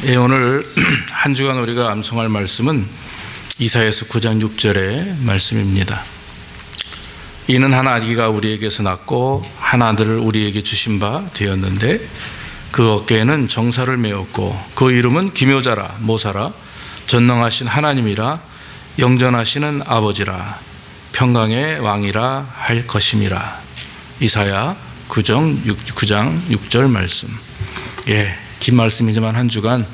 오늘 한 주간 우리가 암송할 말씀은 이사야서 9장 6절의 말씀입니다. 이는 한 아기가 우리에게서 낳고 한 아들을 우리에게 주신 바 되었는데 그 어깨에는 정사를 메었고 그 이름은 기묘자라 모사라 전능하신 하나님이라 영전하시는 아버지라 평강의 왕이라 할 것임이라. 이사야 9장 6절 말씀. 긴 말씀이지만 한 주간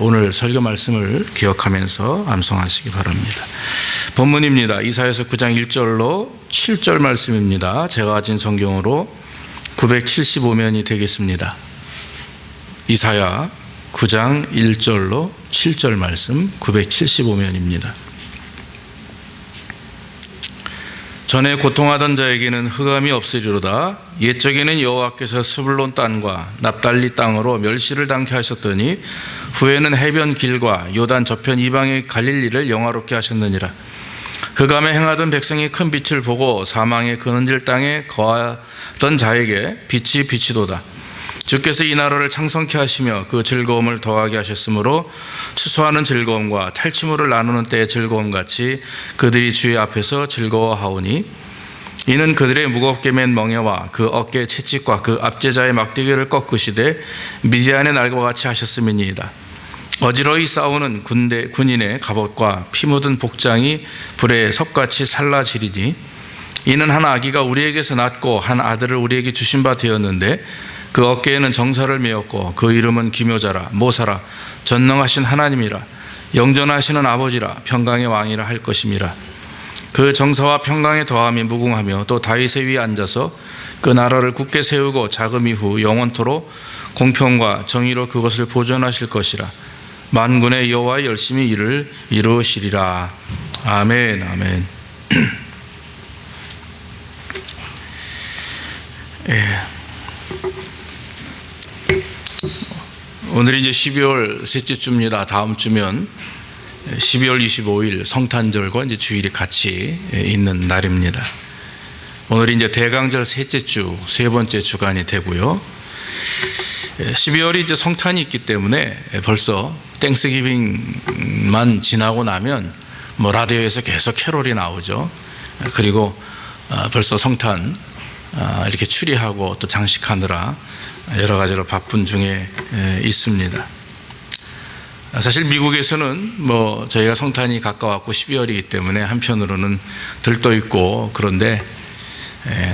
오늘 설교 말씀을 기억하면서 암송하시기 바랍니다. 본문입니다. 이사야서 9장 1절로 7절 말씀입니다. 제가 가진 성경으로 975면이 되겠습니다. 이사야 9장 1절로 7절 말씀 975면입니다. 전에 고통하던 자에게는 흑암이 없으리로다. 옛적에는 여호와께서 스불론 땅과 납달리 땅으로 멸시를 당케 하셨더니 후에는 해변 길과 요단 저편 이방의 갈릴리를 영화롭게 하셨느니라. 흑암에 행하던 백성이 큰 빛을 보고 사망의 그늘질 땅에 거하던 자에게 빛이 비치도다. 주께서 이 나라를 창성케 하시며 그 즐거움을 더하게 하셨으므로 추수하는 즐거움과 탈취물을 나누는 때의 즐거움같이 그들이 주의 앞에서 즐거워하오니 이는 그들의 무겁게 맨 멍에와 그 어깨 채찍과 그 압제자의 막대기를 꺾으시되 미디안의 날과 같이 하셨음이니이다. 어지러이 싸우는 군인의 갑옷과 피 묻은 복장이 불에 섭같이 살라지리니 이는 한 아기가 우리에게서 낳고 한 아들을 우리에게 주신 바 되었는데 그 어깨에는 정사를 메었고 그 이름은 기묘자라 모사라 전능하신 하나님이라 영전하시는 아버지라 평강의 왕이라 할 것임이라. 그 정사와 평강의 더함이 무궁하며 또 다윗의 위에 앉아서 그 나라를 굳게 세우고 자금 이후 영원토록 공평과 정의로 그것을 보존하실 것이라. 만군의 여호와 열심히 일을 이루시리라. 아멘. 아멘. 오늘이 이제 12월 셋째 주입니다. 다음 주면 12월 25일 성탄절과 이제 주일이 같이 있는 날입니다. 오늘이 이제 대강절 셋째 주, 세 번째 주간이 되고요. 12월이 이제 성탄이 있기 때문에 벌써 땡스기빙만 지나고 나면 라디오에서 계속 캐롤이 나오죠. 그리고 벌써 성탄 이렇게 추리하고 또 장식하느라 여러 가지로 바쁜 중에 있습니다. 사실 미국에서는 저희가 성탄이 가까웠고 12월이기 때문에 한편으로는 들떠 있고 그런데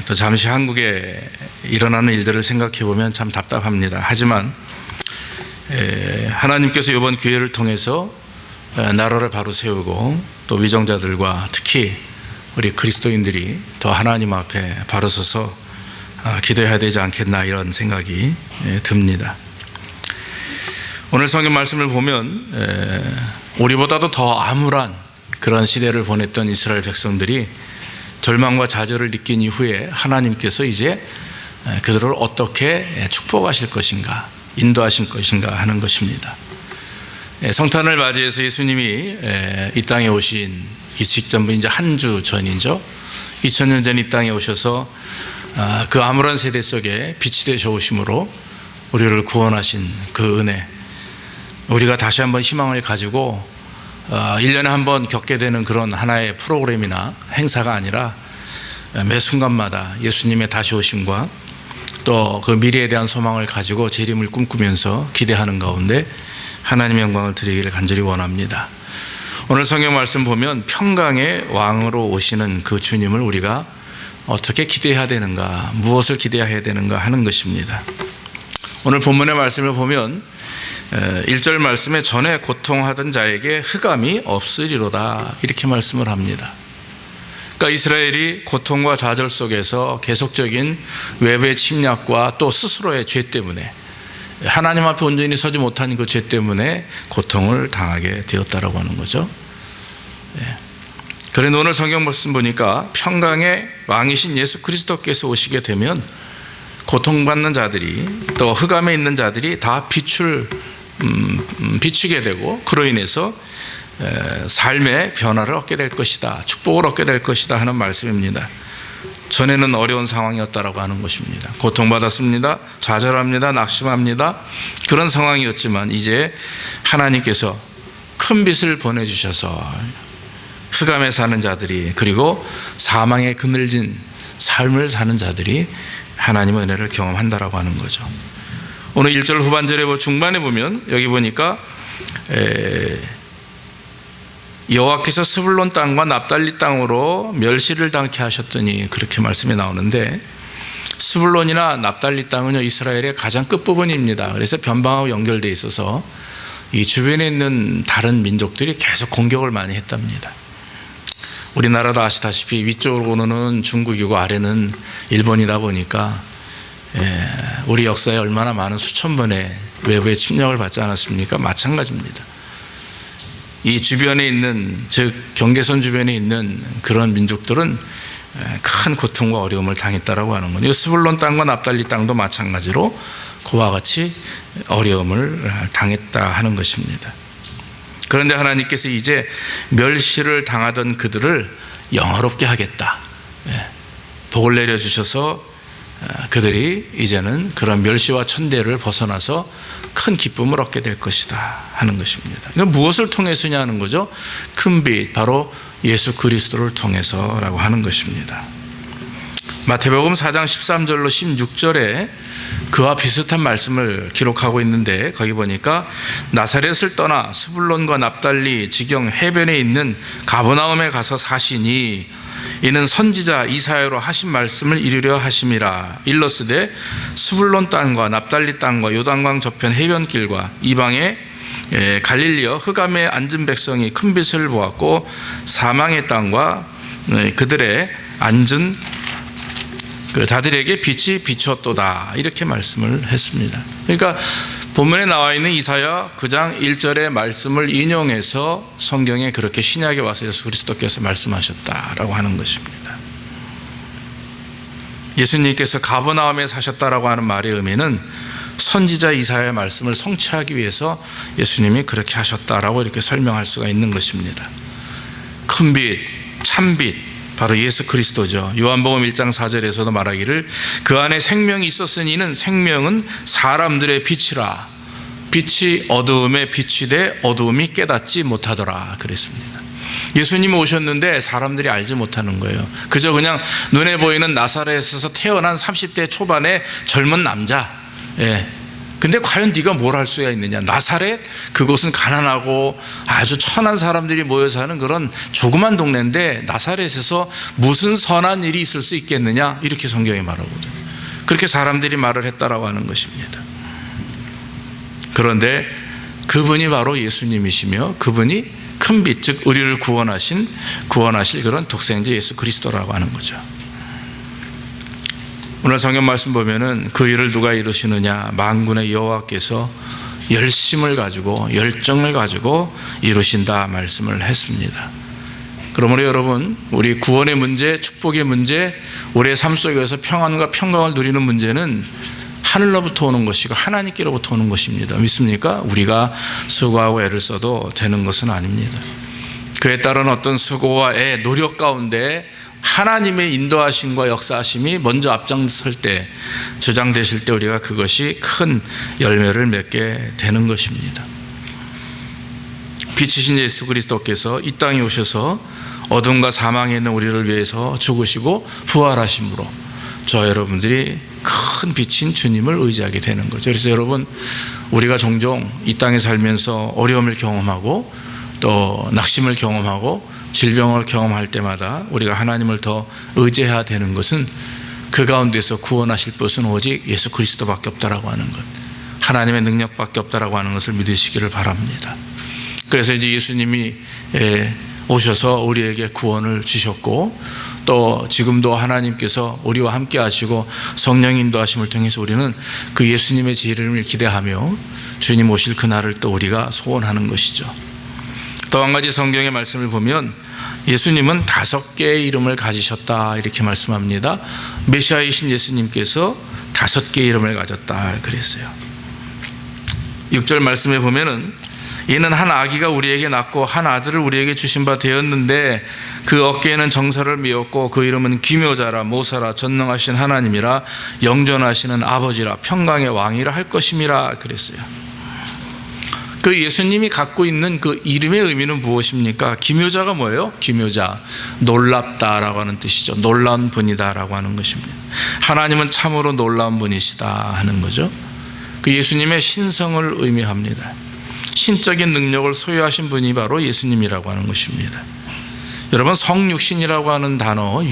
또 잠시 한국에 일어나는 일들을 생각해 보면 참 답답합니다. 하지만 하나님께서 이번 기회를 통해서 나라를 바로 세우고 또 위정자들과 특히 우리 그리스도인들이 더 하나님 앞에 바로 서서 기도해야 되지 않겠나 이런 생각이 듭니다. 오늘 성경 말씀을 보면 우리보다도 더 암울한 그런 시대를 보냈던 이스라엘 백성들이 절망과 좌절을 느낀 이후에 하나님께서 이제 그들을 어떻게 축복하실 것인가 인도하실 것인가 하는 것입니다. 성탄을 맞이해서 예수님이 이 땅에 오신 이 직전부 이제 한 주 전이죠. 2000년 전 이 땅에 오셔서 그 암울한 세대 속에 빛이 되셔 오심으로 우리를 구원하신 그 은혜, 우리가 다시 한번 희망을 가지고 1년에 한 번 겪게 되는 그런 하나의 프로그램이나 행사가 아니라 매 순간마다 예수님의 다시 오심과 또 그 미래에 대한 소망을 가지고 재림을 꿈꾸면서 기대하는 가운데 하나님의 영광을 드리기를 간절히 원합니다. 오늘 성경 말씀 보면 평강의 왕으로 오시는 그 주님을 우리가 어떻게 기대해야 되는가, 무엇을 기대해야 되는가 하는 것입니다. 오늘 본문의 말씀을 보면 1절 말씀에 전에 고통하던 자에게 흑암이 없으리로다 이렇게 말씀을 합니다. 그러니까 이스라엘이 고통과 좌절 속에서 계속적인 외부의 침략과 또 스스로의 죄 때문에 하나님 앞에 온전히 서지 못한 그 죄 때문에 고통을 당하게 되었다라고 하는 거죠. 그런데 오늘 성경 말씀 보니까 평강의 왕이신 예수 그리스도께서 오시게 되면 고통받는 자들이 또 흑암에 있는 자들이 다 비추게 되고 그로 인해서 삶의 변화를 얻게 될 것이다, 축복을 얻게 될 것이다 하는 말씀입니다. 전에는 어려운 상황이었다라고 하는 것입니다. 고통받았습니다. 좌절합니다. 낙심합니다. 그런 상황이었지만 이제 하나님께서 큰 빛을 보내주셔서 흑암에 사는 자들이, 그리고 사망에 그늘진 삶을 사는 자들이 하나님의 은혜를 경험한다라고 하는 거죠. 오늘 1절 후반절에 중반에 보면 여기 보니까 여호와께서 스불론 땅과 납달리 땅으로 멸시를 당케 하셨더니, 그렇게 말씀이 나오는데, 스불론이나 납달리 땅은요 이스라엘의 가장 끝부분입니다. 그래서 변방하고 연결되어 있어서 이 주변에 있는 다른 민족들이 계속 공격을 많이 했답니다. 우리나라도 아시다시피 위쪽으로는 중국이고 아래는 일본이다 보니까 우리 역사에 얼마나 많은 수천 번의 외부의 침략을 받지 않았습니까? 마찬가지입니다. 이 주변에 있는, 즉 경계선 주변에 있는 그런 민족들은 큰 고통과 어려움을 당했다라고 하는 거예요. 스불론 땅과 납달리 땅도 마찬가지로 그와 같이 어려움을 당했다 하는 것입니다. 그런데 하나님께서 이제 멸시를 당하던 그들을 영화롭게 하겠다, 복을 내려주셔서 그들이 이제는 그런 멸시와 천대를 벗어나서 큰 기쁨을 얻게 될 것이다 하는 것입니다. 그러니까 무엇을 통해서냐 하는 거죠? 큰 빛, 바로 예수 그리스도를 통해서라고 하는 것입니다. 마태복음 4장 13절로 16절에 그와 비슷한 말씀을 기록하고 있는데, 거기 보니까 나사렛을 떠나 스불론과 납달리 지경 해변에 있는 가버나움에 가서 사시니 이는 선지자 이사야로 하신 말씀을 이루려 하심이라. 일러스되 스불론 땅과 납달리 땅과 요단강 저편 해변길과 이방의 갈릴리어 흑암에 앉은 백성이 큰 빛을 보았고 사망의 땅과 그들의 앉은 그 자들에게 빛이 비쳤도다, 이렇게 말씀을 했습니다. 그러니까 본문에 나와 있는 이사야 9장 1절의 말씀을 인용해서 성경에 그렇게 신약에 와서 예수 그리스도께서 말씀하셨다라고 하는 것입니다. 예수님께서 가버나움에 사셨다라고 하는 말의 의미는 선지자 이사야의 말씀을 성취하기 위해서 예수님이 그렇게 하셨다라고 이렇게 설명할 수가 있는 것입니다. 큰 빛, 참빛, 바로 예수 그리스도죠. 요한복음 1장 4절에서도 말하기를 그 안에 생명이 있었으니 이는 생명은 사람들의 빛이라. 빛이 어두움에 비치되 어두움이 깨닫지 못하더라 그랬습니다. 예수님이 오셨는데 사람들이 알지 못하는 거예요. 그저 그냥 눈에 보이는 나사렛에서 태어난 30대 초반의 젊은 남자. 근데 과연 네가 뭘 할 수가 있느냐? 나사렛, 그곳은 가난하고 아주 천한 사람들이 모여 사는 그런 조그만 동네인데 나사렛에서 무슨 선한 일이 있을 수 있겠느냐? 이렇게 성경이 말하거든요. 그렇게 사람들이 말을 했다라고 하는 것입니다. 그런데 그분이 바로 예수님이시며 그분이 큰 빛, 즉 우리를 구원하실 그런 독생자 예수 그리스도라고 하는 거죠. 오늘 성경 말씀 보면은 그 일을 누가 이루시느냐? 만군의 여호와께서 열심을 가지고 열정을 가지고 이루신다 말씀을 했습니다. 그러므로 여러분, 우리 구원의 문제, 축복의 문제, 우리의 삶 속에서 평안과 평강을 누리는 문제는 하늘로부터 오는 것이고 하나님께로부터 오는 것입니다. 믿습니까? 우리가 수고하고 애를 써도 되는 것은 아닙니다. 그에 따른 어떤 수고와 애, 노력 가운데 하나님의 인도하심과 역사하심이 먼저 앞장설 때, 주장되실 때 우리가 그것이 큰 열매를 맺게 되는 것입니다. 빛이신 예수 그리스도께서 이 땅에 오셔서 어둠과 사망에 있는 우리를 위해서 죽으시고 부활하심으로 저 여러분들이 큰 빛인 주님을 의지하게 되는 거죠. 그래서 여러분, 우리가 종종 이 땅에 살면서 어려움을 경험하고 또 낙심을 경험하고 질병을 경험할 때마다 우리가 하나님을 더 의지해야 되는 것은 그 가운데서 구원하실 것은 오직 예수 그리스도밖에 없다라고 하는 것, 하나님의 능력밖에 없다라고 하는 것을 믿으시기를 바랍니다. 그래서 이제 예수님이 오셔서 우리에게 구원을 주셨고 또 지금도 하나님께서 우리와 함께 하시고 성령 인도하심을 통해서 우리는 그 예수님의 재림을 기대하며 주님 오실 그날을 또 우리가 소원하는 것이죠. 또 한 가지 성경의 말씀을 보면 예수님은 5개의 이름을 가지셨다 이렇게 말씀합니다. 메시아이신 예수님께서 5개의 이름을 가졌다 그랬어요. 6절 말씀에 보면은 이는 한 아기가 우리에게 낳고 한 아들을 우리에게 주신 바 되었는데 그 어깨에는 정사를 메었고 그 이름은 기묘자라 모사라 전능하신 하나님이라 영존하시는 아버지라 평강의 왕이라 할 것임이라 그랬어요. 그 예수님이 갖고 있는 그 이름의 의미는 무엇입니까? 기묘자가 뭐예요? 기묘자, 놀랍다라고 하는 뜻이죠. 놀라운 분이다라고 하는 것입니다. 하나님은 참으로 놀라운 분이시다 하는 거죠. 그 예수님의 신성을 의미합니다. 신적인 능력을 소유하신 분이 바로 예수님이라고 하는 것입니다. 여러분, 성육신이라고 하는 단어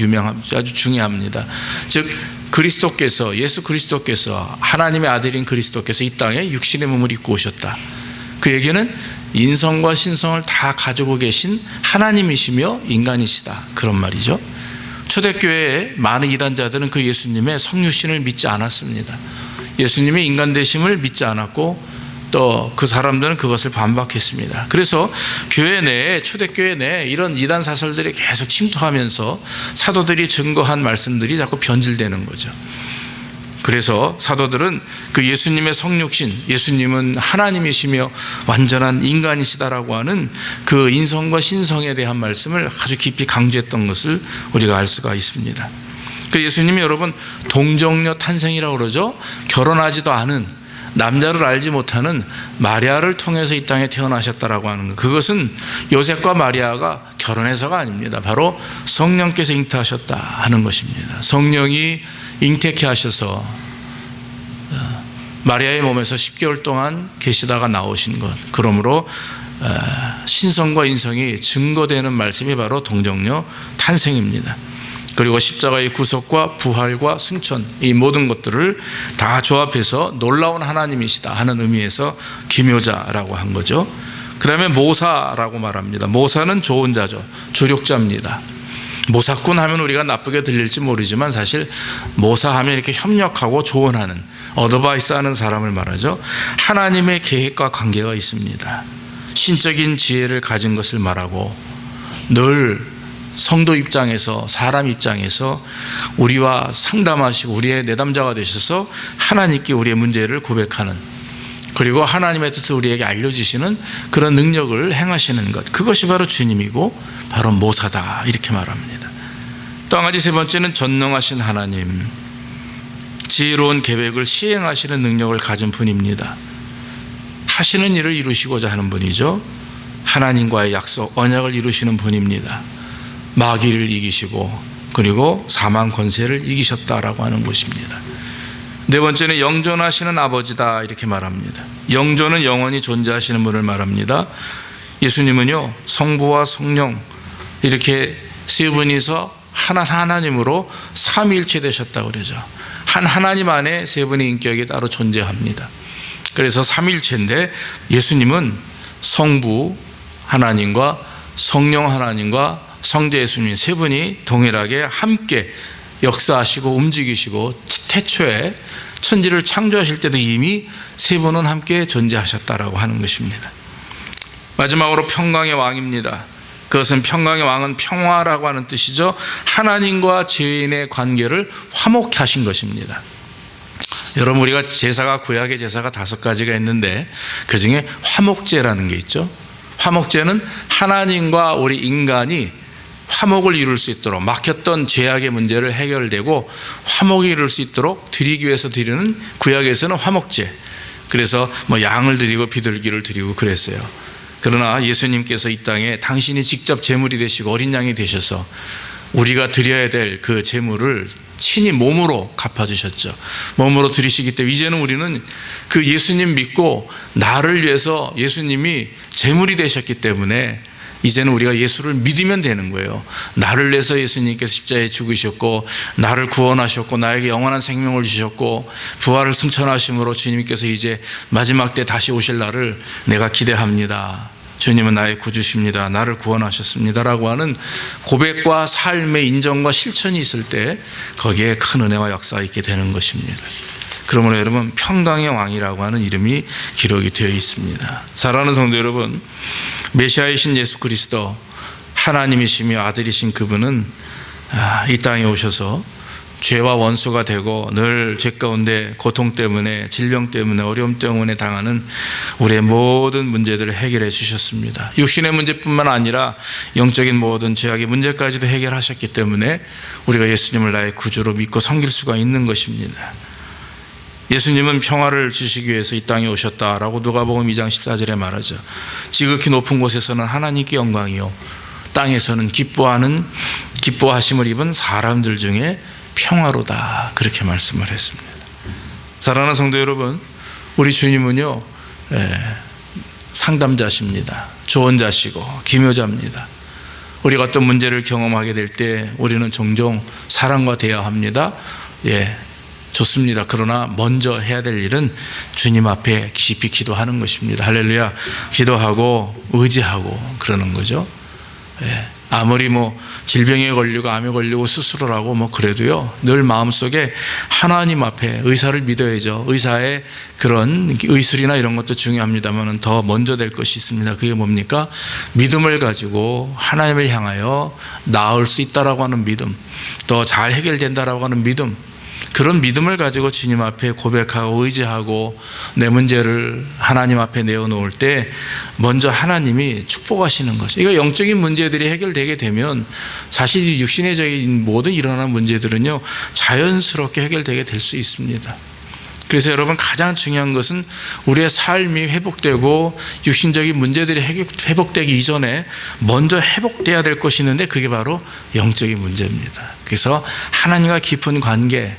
아주 중요합니다. 즉 그리스도께서, 예수 그리스도께서, 하나님의 아들인 그리스도께서 이 땅에 육신의 몸을 입고 오셨다. 그 얘기는 인성과 신성을 다 가지고 계신 하나님이시며 인간이시다, 그런 말이죠. 초대교회의 많은 이단자들은 그 예수님의 성육신을 믿지 않았습니다. 예수님의 인간 되심을 믿지 않았고 또 그 사람들은 그것을 반박했습니다. 그래서 교회 내에, 초대교회 내에 이런 이단 사설들이 계속 침투하면서 사도들이 증거한 말씀들이 자꾸 변질되는 거죠. 그래서 사도들은 그 예수님의 성육신, 예수님은 하나님이시며 완전한 인간이시다라고 하는 그 인성과 신성에 대한 말씀을 아주 깊이 강조했던 것을 우리가 알 수가 있습니다. 그 예수님이 여러분 동정녀 탄생이라고 그러죠. 결혼하지도 않은, 남자를 알지 못하는 마리아를 통해서 이 땅에 태어나셨다라고 하는 것, 그것은 요셉과 마리아가 결혼해서가 아닙니다. 바로 성령께서 잉태하셨다 하는 것입니다. 성령이 잉태케 하셔서 마리아의 몸에서 10개월 동안 계시다가 나오신 것, 그러므로 신성과 인성이 증거되는 말씀이 바로 동정녀 탄생입니다. 그리고 십자가의 구속과 부활과 승천, 이 모든 것들을 다 조합해서 놀라운 하나님이시다 하는 의미에서 기묘자라고 한 거죠. 그 다음에 모사라고 말합니다. 모사는 좋은 자죠. 조력자입니다. 모사꾼 하면 우리가 나쁘게 들릴지 모르지만 사실 모사하면 이렇게 협력하고 조언하는, 어드바이스 하는 사람을 말하죠. 하나님의 계획과 관계가 있습니다. 신적인 지혜를 가진 것을 말하고 늘 성도 입장에서, 사람 입장에서 우리와 상담하시고 우리의 내담자가 되셔서 하나님께 우리의 문제를 고백하는, 그리고 하나님의 뜻을 우리에게 알려주시는 그런 능력을 행하시는 것, 그것이 바로 주님이고 바로 모사다, 이렇게 말합니다. 또 한 가지, 세 번째는 전능하신 하나님, 지혜로운 계획을 시행하시는 능력을 가진 분입니다. 하시는 일을 이루시고자 하는 분이죠. 하나님과의 약속, 언약을 이루시는 분입니다. 마귀를 이기시고 그리고 사망 권세를 이기셨다라고 하는 것입니다. 네 번째는 영존하시는 아버지다, 이렇게 말합니다. 영존은 영원히 존재하시는 분을 말합니다. 예수님은요, 성부와 성령 이렇게 세 분이서 하나님으로 삼위일체 되셨다고 그러죠. 한 하나님 안에 세 분의 인격이 따로 존재합니다. 그래서 삼위일체인데 예수님은 성부 하나님과 성령 하나님과 성자 예수님 세 분이 동일하게 함께 역사하시고 움직이시고, 태초에 천지를 창조하실 때도 이미 세 분은 함께 존재하셨다라고 하는 것입니다. 마지막으로 평강의 왕입니다. 그것은, 평강의 왕은 평화라고 하는 뜻이죠. 하나님과 죄인의 관계를 화목케 하신 것입니다. 여러분, 우리가 제사가, 구약의 제사가 5가지가 있는데 그 중에 화목제라는 게 있죠. 화목제는 하나님과 우리 인간이 화목을 이룰 수 있도록, 막혔던 죄악의 문제를 해결되고 화목을 이룰 수 있도록 드리기 위해서 드리는, 구약에서는 화목제, 그래서 양을 드리고 비둘기를 드리고 그랬어요. 그러나 예수님께서 이 땅에 당신이 직접 제물이 되시고 어린 양이 되셔서 우리가 드려야 될 그 제물을 친히 몸으로 갚아주셨죠. 몸으로 드리시기 때문에 이제는 우리는 그 예수님 믿고 나를 위해서 예수님이 제물이 되셨기 때문에 이제는 우리가 예수를 믿으면 되는 거예요. 나를 위해서 예수님께서 십자가에 죽으셨고 나를 구원하셨고 나에게 영원한 생명을 주셨고 부활을 승천하심으로 주님께서 이제 마지막 때 다시 오실 날을 내가 기대합니다. 주님은 나의 구주십니다. 나를 구원하셨습니다. 라고 하는 고백과 삶의 인정과 실천이 있을 때 거기에 큰 은혜와 역사가 있게 되는 것입니다. 그러므로 여러분, 평강의 왕이라고 하는 이름이 기록이 되어 있습니다. 사랑하는 성도 여러분, 메시아이신 예수 그리스도, 하나님이시며 아들이신 그분은 이 땅에 오셔서 죄와 원수가 되고 늘 죄 가운데 고통 때문에, 질병 때문에, 어려움 때문에 당하는 우리의 모든 문제들을 해결해 주셨습니다. 육신의 문제뿐만 아니라 영적인 모든 죄악의 문제까지도 해결하셨기 때문에 우리가 예수님을 나의 구주로 믿고 섬길 수가 있는 것입니다. 예수님은 평화를 주시기 위해서 이 땅에 오셨다라고 누가복음 2장 14절에 말하죠. 지극히 높은 곳에서는 하나님께 영광이요, 땅에서는 기뻐하심을 입은 사람들 중에 평화로다, 그렇게 말씀을 했습니다. 사랑하는 성도 여러분, 우리 주님은요 상담자십니다. 조언자시고 기묘자입니다. 우리가 어떤 문제를 경험하게 될 때 우리는 종종 사람과 대화합니다. 좋습니다. 그러나 먼저 해야 될 일은 주님 앞에 깊이 기도하는 것입니다. 할렐루야. 기도하고 의지하고 그러는 거죠. 아무리 질병에 걸리고 암에 걸리고 수술을 하고 그래도요, 늘 마음속에 하나님 앞에 의사를 믿어야죠. 의사의 그런 의술이나 이런 것도 중요합니다만 더 먼저 될 것이 있습니다. 그게 뭡니까? 믿음을 가지고 하나님을 향하여 나을 수 있다라고 하는 믿음, 더 잘 해결된다라고 하는 믿음, 그런 믿음을 가지고 주님 앞에 고백하고 의지하고 내 문제를 하나님 앞에 내어놓을 때 먼저 하나님이 축복하시는 거죠. 이거 영적인 문제들이 해결되게 되면 사실 육신의적인 모든 일어나는 문제들은요 자연스럽게 해결되게 될 수 있습니다. 그래서 여러분, 가장 중요한 것은 우리의 삶이 회복되고 육신적인 문제들이 회복되기 이전에 먼저 회복돼야 될 것이 있는데 그게 바로 영적인 문제입니다. 그래서 하나님과 깊은 관계,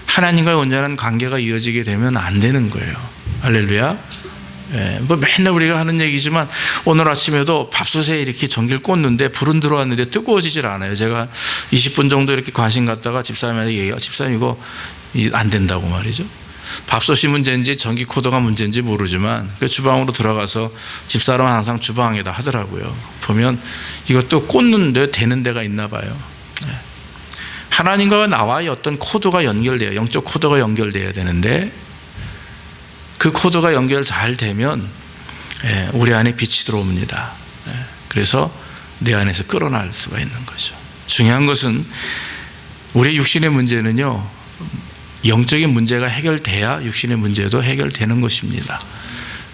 하나님과의 온전한 관계가 이어지게 되면 안 되는 거예요. 할렐루야. 맨날 우리가 하는 얘기지만 오늘 아침에도 밥솥에 이렇게 전기를 꽂는데 불은 들어왔는데 뜨거워지질 않아요. 제가 20분 정도 이렇게 관심 갖다가 집사람한테 얘기해요. 집사님, 이거 안 된다고 말이죠. 밥솥이 문제인지 전기 코드가 문제인지 모르지만 그 주방으로 들어가서 집사람은 항상 주방에다 하더라고요. 보면 이것도 꽂는데 되는 데가 있나 봐요. 하나님과 나와의 어떤 코드가 연결돼요. 영적 코드가 연결돼야 되는데 그 코드가 연결 잘 되면 우리 안에 빛이 들어옵니다. 그래서 내 안에서 끌어날 수가 있는 거죠. 중요한 것은 우리의 육신의 문제는요, 영적인 문제가 해결돼야 육신의 문제도 해결되는 것입니다.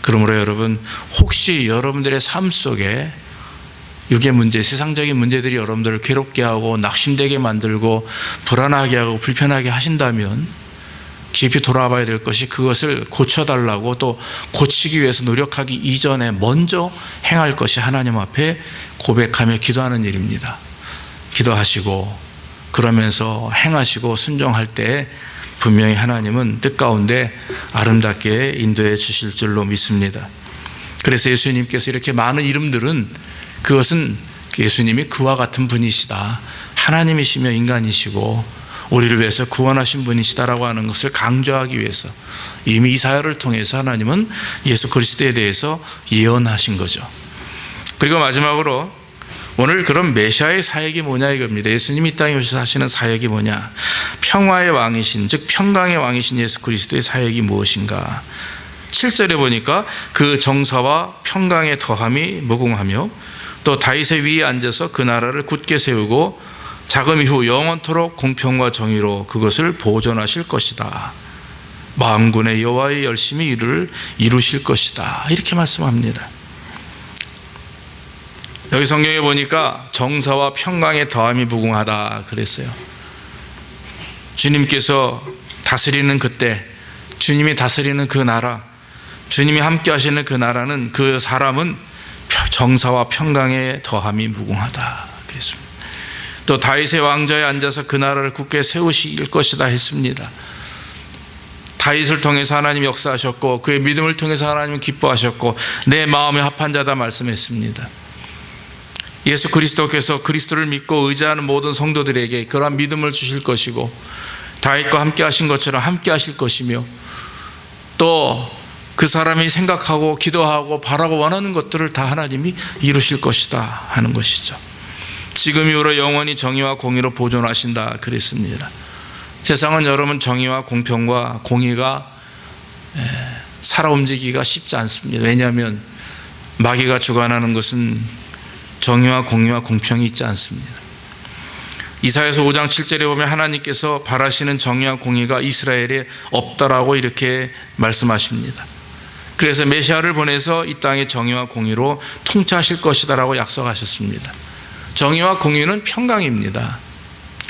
그러므로 여러분, 혹시 여러분들의 삶 속에 육의 문제, 세상적인 문제들이 여러분들을 괴롭게 하고 낙심되게 만들고 불안하게 하고 불편하게 하신다면 깊이 돌아봐야 될 것이, 그것을 고쳐달라고 또 고치기 위해서 노력하기 이전에 먼저 행할 것이 하나님 앞에 고백하며 기도하는 일입니다. 기도하시고 그러면서 행하시고 순종할 때 분명히 하나님은 뜻 가운데 아름답게 인도해 주실 줄로 믿습니다. 그래서 예수님께서 이렇게 많은 이름들은, 그것은 예수님이 그와 같은 분이시다, 하나님이시며 인간이시고 우리를 위해서 구원하신 분이시다라고 하는 것을 강조하기 위해서 이미 이사야를 통해서 하나님은 예수 그리스도에 대해서 예언하신 거죠. 그리고 마지막으로 오늘 그런 메시아의 사역이 뭐냐 이겁니다. 예수님이 이 땅에 오셔서 하시는 사역이 뭐냐, 평화의 왕이신, 즉 평강의 왕이신 예수 그리스도의 사역이 무엇인가. 7절에 보니까 그 정사와 평강의 더함이 무궁하며 또 다윗의 위에 앉아서 그 나라를 굳게 세우고 자금 이후 영원토록 공평과 정의로 그것을 보존하실 것이다. 만군의 여호와의 열심히 이를 이루실 것이다, 이렇게 말씀합니다. 여기 성경에 보니까 정사와 평강의 더함이 무궁하다 그랬어요. 주님께서 다스리는 그때, 주님이 다스리는 그 나라, 주님이 함께 하시는 그 나라는, 그 사람은 정사와 평강의 더함이 무궁하다 그랬습니다. 또 다윗의 왕좌에 앉아서 그 나라를 굳게 세우실 것이다 했습니다. 다윗을 통해서 하나님 역사하셨고 그의 믿음을 통해서 하나님은 기뻐하셨고 내 마음에 합한 자다 말씀했습니다. 예수 그리스도께서 그리스도를 믿고 의지하는 모든 성도들에게 그러한 믿음을 주실 것이고 다윗과 함께 하신 것처럼 함께 하실 것이며 또 그 사람이 생각하고 기도하고 바라고 원하는 것들을 다 하나님이 이루실 것이다 하는 것이죠. 지금 이후로 영원히 정의와 공의로 보존하신다 그랬습니다. 세상은 여러분 정의와 공평과 공의가 살아 움직이기가 쉽지 않습니다. 왜냐하면 마귀가 주관하는 것은 정의와 공의와 공평이 있지 않습니다. 이사야서 5장 7절에 보면 하나님께서 바라시는 정의와 공의가 이스라엘에 없다라고 이렇게 말씀하십니다. 그래서 메시아를 보내서 이 땅의 정의와 공의로 통치하실 것이다라고 약속하셨습니다. 정의와 공의는 평강입니다.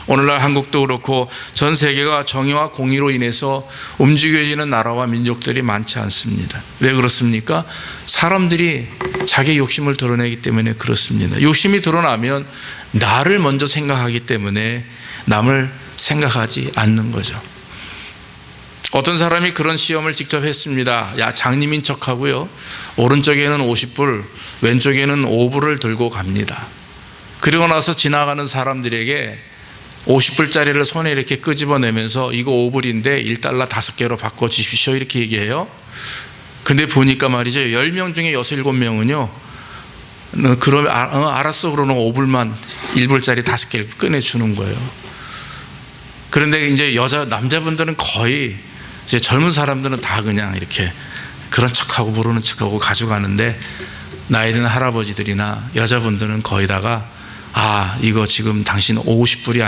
오늘날 한국도 그렇고 전 세계가 정의와 공의로 인해서 움직여지는 나라와 민족들이 많지 않습니다. 왜 그렇습니까? 사람들이 자기의 욕심을 드러내기 때문에 그렇습니다. 욕심이 드러나면 나를 먼저 생각하기 때문에 남을 생각하지 않는 거죠. 어떤 사람이 그런 시험을 직접 했습니다. 야, 장님인 척하고요, 오른쪽에는 50불, 왼쪽에는 5불을 들고 갑니다. 그리고 나서 지나가는 사람들에게 50불짜리를 손에 이렇게 끄집어내면서 이거 5불인데 1달러 5개로 바꿔주십시오 이렇게 얘기해요. 근데 보니까 말이죠, 10명 중에 6, 7명은요 그러면 알았어 그러는 5불만 1불짜리 5개를 꺼내주는 거예요. 그런데 이제 남자분들은 거의, 이제 젊은 사람들은 다 그냥 이렇게 그런 척하고 모르는 척하고 가져가는데, 나이 든 할아버지들이나 여자분들은 거의 다가 이거 지금 당신 5불이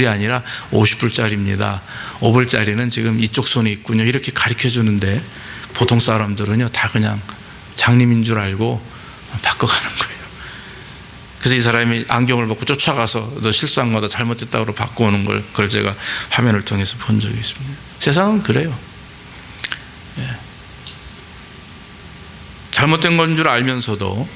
아니라 50불짜리입니다. 5불짜리는 지금 이쪽 손에 있군요. 이렇게 가르쳐 주는데, 보통 사람들은요 다 그냥 장님인 줄 알고 바꿔가는 거예요. 그래서 이 사람이 안경을 벗고 쫓아가서 너 실수한 거다, 잘못됐다고 바꿔오는 걸, 그걸 제가 화면을 통해서 본 적이 있습니다. 세상은 그래요. 잘못된 건 줄 알면서도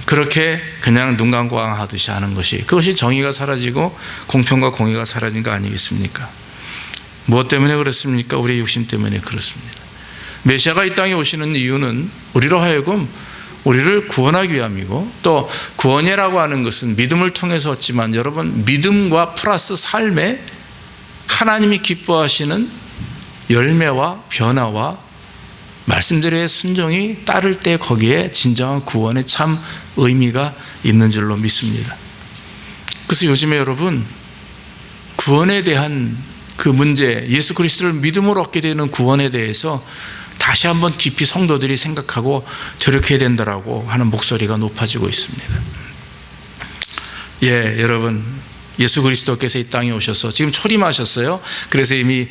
그렇게 그냥 눈 감고 하듯이 하는 것이, 그것이 정의가 사라지고 공평과 공의가 사라진 거 아니겠습니까? 무엇 때문에 그렇습니까? 우리의 욕심 때문에 그렇습니다. 메시아가 이 땅에 오시는 이유는 우리로 하여금 우리를 구원하기 위함이고, 또 구원이라고 하는 것은 믿음을 통해서 얻지만, 여러분, 믿음과 플러스 삶에 하나님이 기뻐하시는 열매와 변화와 말씀들의 순종이 따를 때 거기에 진정한 구원의 참 의미가 있는 줄로 믿습니다. 그래서 요즘에 여러분, 구원에 대한 그 문제, 예수 그리스도를 믿음으로 얻게 되는 구원에 대해서 다시 한번 깊이 성도들이 생각하고 조력해야 된다라고 하는 목소리가 높아지고 있습니다. 여러분, 예수 그리스도께서 이 땅에 오셔서 지금 초림하셨어요. 그래서 이미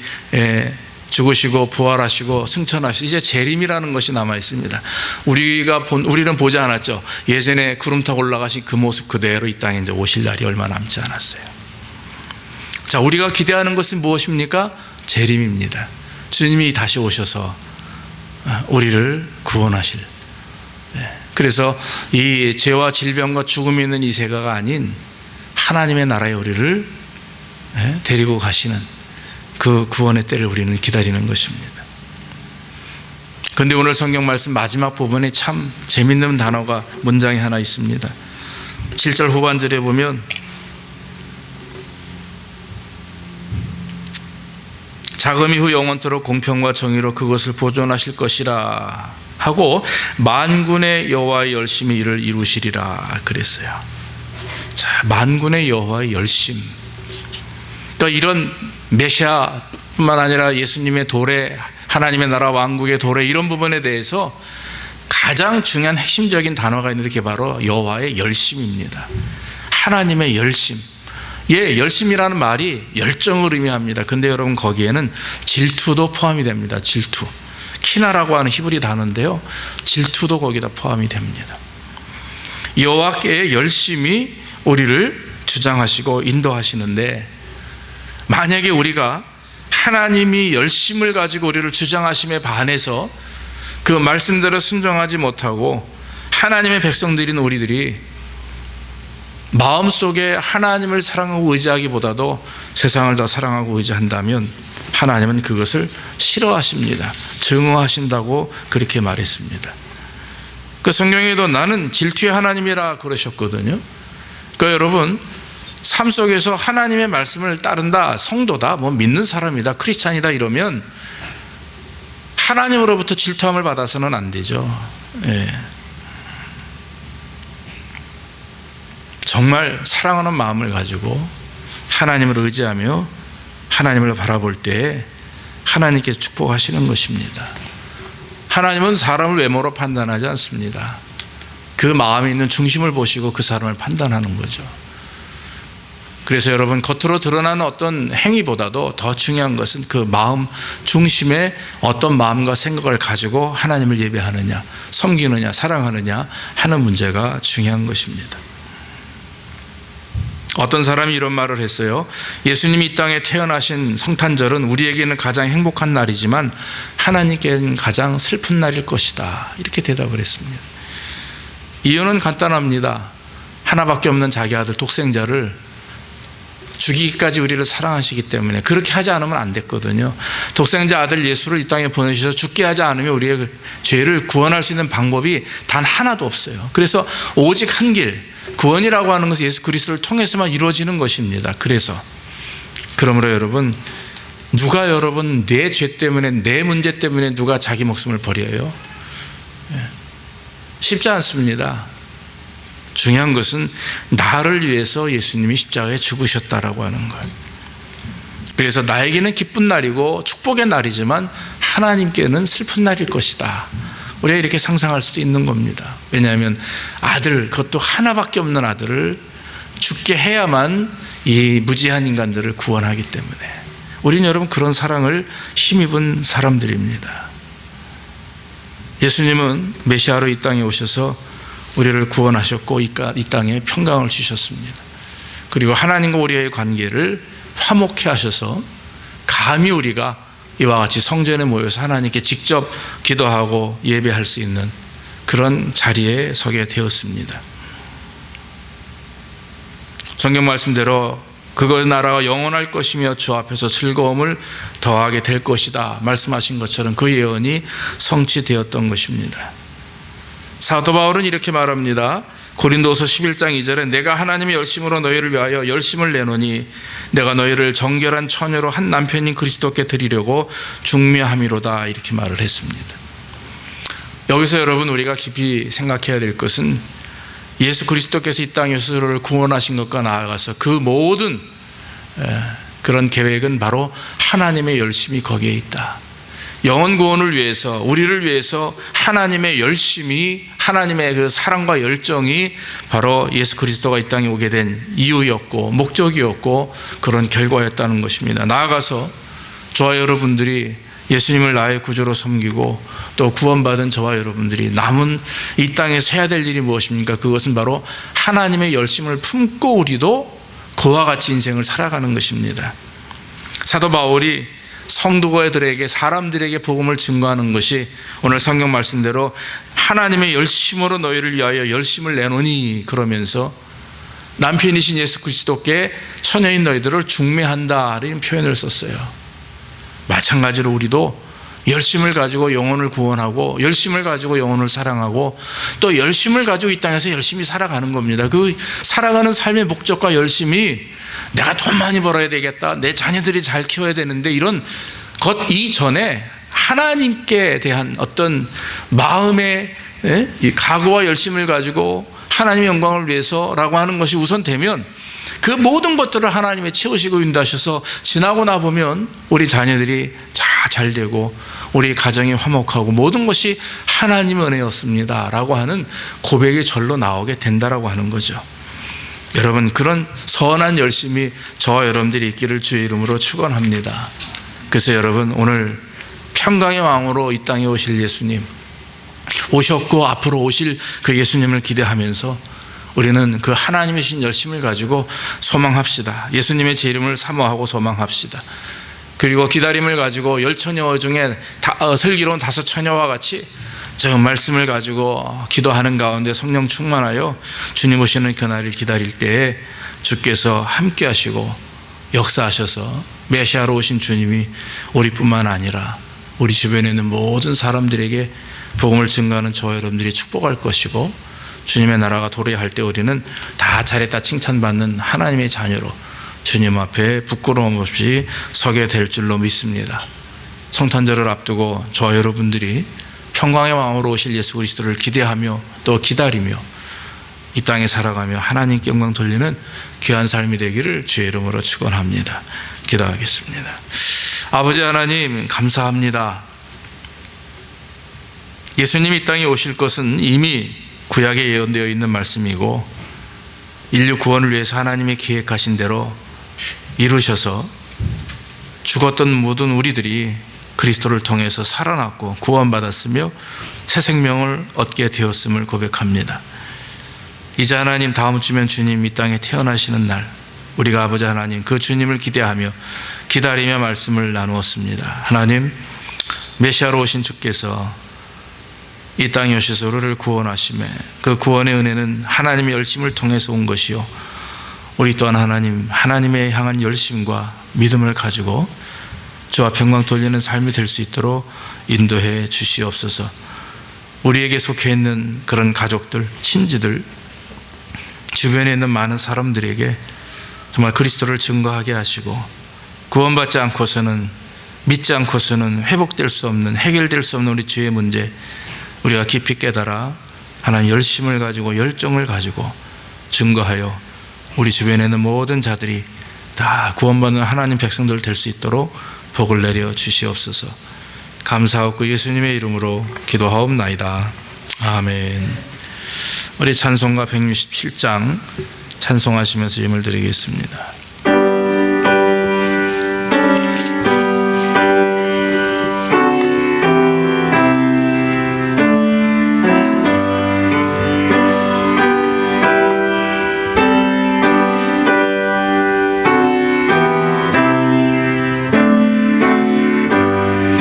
죽으시고 부활하시고 승천하시고 이제 재림이라는 것이 남아 있습니다. 우리는 보지 않았죠. 예전에 구름 타고 올라가신 그 모습 그대로 이 땅에 이제 오실 날이 얼마 남지 않았어요. 자, 우리가 기대하는 것은 무엇입니까? 재림입니다. 주님이 다시 오셔서 우리를 구원하실. 그래서 이 죄와 질병과 죽음이 있는 이 세가가 아닌 하나님의 나라에 우리를 데리고 가시는 그 구원의 때를 우리는 기다리는 것입니다. 그런데 오늘 성경 말씀 마지막 부분에 참 재밌는 단어가, 문장이 하나 있습니다. 7절 후반절에 보면 자금 이후 영원토록 공평과 정의로 그것을 보존하실 것이라 하고 만군의 여호와의 열심히 이를 이루시리라 그랬어요. 자, 만군의 여호와의 열심. 그러니까 이런 메시아뿐만 아니라 예수님의 도래, 하나님의 나라 왕국의 도래, 이런 부분에 대해서 가장 중요한 핵심적인 단어가 있는데 그게 바로 여호와의 열심입니다. 하나님의 열심. 열심이라는 말이 열정을 의미합니다. 근데 여러분, 거기에는 질투도 포함이 됩니다. 질투. 키나라고 하는 히브리 단어인데요, 질투도 거기다 포함이 됩니다. 여호와께의 열심이 우리를 주장하시고 인도하시는데, 만약에 우리가 하나님이 열심을 가지고 우리를 주장하심에 반해서 그 말씀대로 순종하지 못하고 하나님의 백성들인 우리들이 마음속에 하나님을 사랑하고 의지하기보다도 세상을 더 사랑하고 의지한다면 하나님은 그것을 싫어하십니다. 증오하신다고 그렇게 말했습니다. 그 성경에도 나는 질투의 하나님이라 그러셨거든요. 그러니까 여러분, 삶 속에서 하나님의 말씀을 따른다, 성도다, 믿는 사람이다, 크리스찬이다 이러면 하나님으로부터 질투함을 받아서는 안 되죠. 정말 사랑하는 마음을 가지고 하나님을 의지하며 하나님을 바라볼 때 하나님께서 축복하시는 것입니다. 하나님은 사람을 외모로 판단하지 않습니다. 그 마음에 있는 중심을 보시고 그 사람을 판단하는 거죠. 그래서 여러분, 겉으로 드러나는 어떤 행위보다도 더 중요한 것은 그 마음 중심에 어떤 마음과 생각을 가지고 하나님을 예배하느냐, 섬기느냐, 사랑하느냐 하는 문제가 중요한 것입니다. 어떤 사람이 이런 말을 했어요. 예수님이 이 땅에 태어나신 성탄절은 우리에게는 가장 행복한 날이지만 하나님께는 가장 슬픈 날일 것이다, 이렇게 대답을 했습니다. 이유는 간단합니다. 하나밖에 없는 자기 아들 독생자를 죽이기까지 우리를 사랑하시기 때문에 그렇게 하지 않으면 안 됐거든요. 독생자 아들 예수를 이 땅에 보내주셔서 죽게 하지 않으면 우리의 죄를 구원할 수 있는 방법이 단 하나도 없어요. 그래서 오직 한 길, 구원이라고 하는 것은 예수 그리스도를 통해서만 이루어지는 것입니다. 그러므로 여러분, 누가 여러분 내 죄 때문에, 내 문제 때문에 누가 자기 목숨을 버려요? 쉽지 않습니다. 중요한 것은 나를 위해서 예수님이 십자가에 죽으셨다라고 하는 거예요. 그래서 나에게는 기쁜 날이고 축복의 날이지만 하나님께는 슬픈 날일 것이다, 우리가 이렇게 상상할 수도 있는 겁니다. 왜냐하면 아들, 그것도 하나밖에 없는 아들을 죽게 해야만 이 무지한 인간들을 구원하기 때문에 우리는 여러분 그런 사랑을 힘입은 사람들입니다. 예수님은 메시아로 이 땅에 오셔서 우리를 구원하셨고 이 땅에 평강을 주셨습니다. 그리고 하나님과 우리의 관계를 화목케 하셔서 감히 우리가 이와 같이 성전에 모여서 하나님께 직접 기도하고 예배할 수 있는 그런 자리에 서게 되었습니다. 성경 말씀대로 그의 나라가 영원할 것이며 주 앞에서 즐거움을 더하게 될 것이다 말씀하신 것처럼 그 예언이 성취되었던 것입니다. 사도 바울은 이렇게 말합니다. 고린도서 11장 2절에 내가 하나님의 열심으로 너희를 위하여 열심을 내노니 내가 너희를 정결한 처녀로 한 남편인 그리스도께 드리려고 중매함이로다, 이렇게 말을 했습니다. 여기서 여러분 우리가 깊이 생각해야 될 것은 예수 그리스도께서 이 땅에서 우리를 구원하신 것과 나아가서 그 모든 그런 계획은 바로 하나님의 열심이 거기에 있다. 영혼 구원을 위해서, 우리를 위해서 하나님의 열심이, 하나님의 그 사랑과 열정이 바로 예수 그리스도가 이 땅에 오게 된 이유였고 목적이었고 그런 결과였다는 것입니다. 나아가서 저와 여러분들이 예수님을 나의 구주로 섬기고 또 구원받은 저와 여러분들이 남은 이 땅에서 해야 될 일이 무엇입니까? 그것은 바로 하나님의 열심을 품고 우리도 그와 같이 인생을 살아가는 것입니다. 사도 바울이 성도들에게, 사람들에게 복음을 증거하는 것이 오늘 성경 말씀대로 하나님의 열심으로 너희를 위하여 열심을 내노니, 그러면서 남편이신 예수 그리스도께 처녀인 너희들을 중매한다, 이런 표현을 썼어요. 마찬가지로 우리도 열심을 가지고 영혼을 구원하고 열심을 가지고 영혼을 사랑하고 또 열심을 가지고 이 땅에서 열심히 살아가는 겁니다. 그 살아가는 삶의 목적과 열심이 내가 돈 많이 벌어야 되겠다, 내 자녀들이 잘 키워야 되는데, 이런 것 이전에 하나님께 대한 어떤 마음의 이 각오와 열심을 가지고 하나님의 영광을 위해서라고 하는 것이 우선되면 그 모든 것들을 하나님이 채우시고 인도하셔서 지나고 나보면 우리 자녀들이 잘 되고 우리 가정이 화목하고 모든 것이 하나님의 은혜였습니다 라고 하는 고백이 절로 나오게 된다라고 하는 거죠. 여러분, 그런 선한 열심이 저와 여러분들이 있기를 주의 이름으로 축원합니다. 그래서 여러분, 오늘 평강의 왕으로 이 땅에 오실 예수님, 오셨고 앞으로 오실 그 예수님을 기대하면서 우리는 그 하나님이신 열심을 가지고 소망합시다. 예수님의 제 이름을 사모하고 소망합시다. 그리고 기다림을 가지고 10처녀 중에 슬기로운 5처녀와 같이 저 말씀을 가지고 기도하는 가운데 성령 충만하여 주님 오시는 그날을 기다릴 때에 주께서 함께 하시고 역사하셔서 메시아로 오신 주님이 우리뿐만 아니라 우리 주변에 있는 모든 사람들에게 복음을 증거하는 저와 여러분들이 축복할 것이고, 주님의 나라가 도래할 때 우리는 다 잘했다 칭찬받는 하나님의 자녀로 주님 앞에 부끄러움 없이 서게 될 줄로 믿습니다. 성탄절을 앞두고 저와 여러분들이 평강의 왕으로 오실 예수 그리스도를 기대하며 또 기다리며 이 땅에 살아가며 하나님께 영광 돌리는 귀한 삶이 되기를 주의 이름으로 축원합니다. 기도하겠습니다. 아버지 하나님, 감사합니다. 예수님이 이 땅에 오실 것은 이미 구약에 예언되어 있는 말씀이고 인류 구원을 위해서 하나님이 계획하신 대로 이루셔서 죽었던 모든 우리들이 그리스도를 통해서 살아났고 구원받았으며 새 생명을 얻게 되었음을 고백합니다. 이제 하나님 다음 주면 주님 이 땅에 태어나시는 날, 우리가 아버지 하나님 그 주님을 기대하며 기다리며 말씀을 나누었습니다. 하나님, 메시아로 오신 주께서 이 땅에 오셔서 우리를 구원하시매 그 구원의 은혜는 하나님의 열심을 통해서 온 것이요, 우리 또한 하나님의 향한 열심과 믿음을 가지고 주와 평강 돌리는 삶이 될 수 있도록 인도해 주시옵소서. 우리에게 속해 있는 그런 가족들, 친지들, 주변에 있는 많은 사람들에게 정말 그리스도를 증거하게 하시고, 구원받지 않고서는, 믿지 않고서는 회복될 수 없는, 해결될 수 없는 우리 죄의 문제, 우리가 깊이 깨달아 하나님 열심을 가지고 열정을 가지고 증거하여 우리 주변에 있는 모든 자들이 다 구원받는 하나님 백성들 될 수 있도록 복을 내려 주시옵소서. 감사하고 예수님의 이름으로 기도하옵나이다. 아멘. 우리 찬송가 167장 찬송하시면서 예물 드리겠습니다.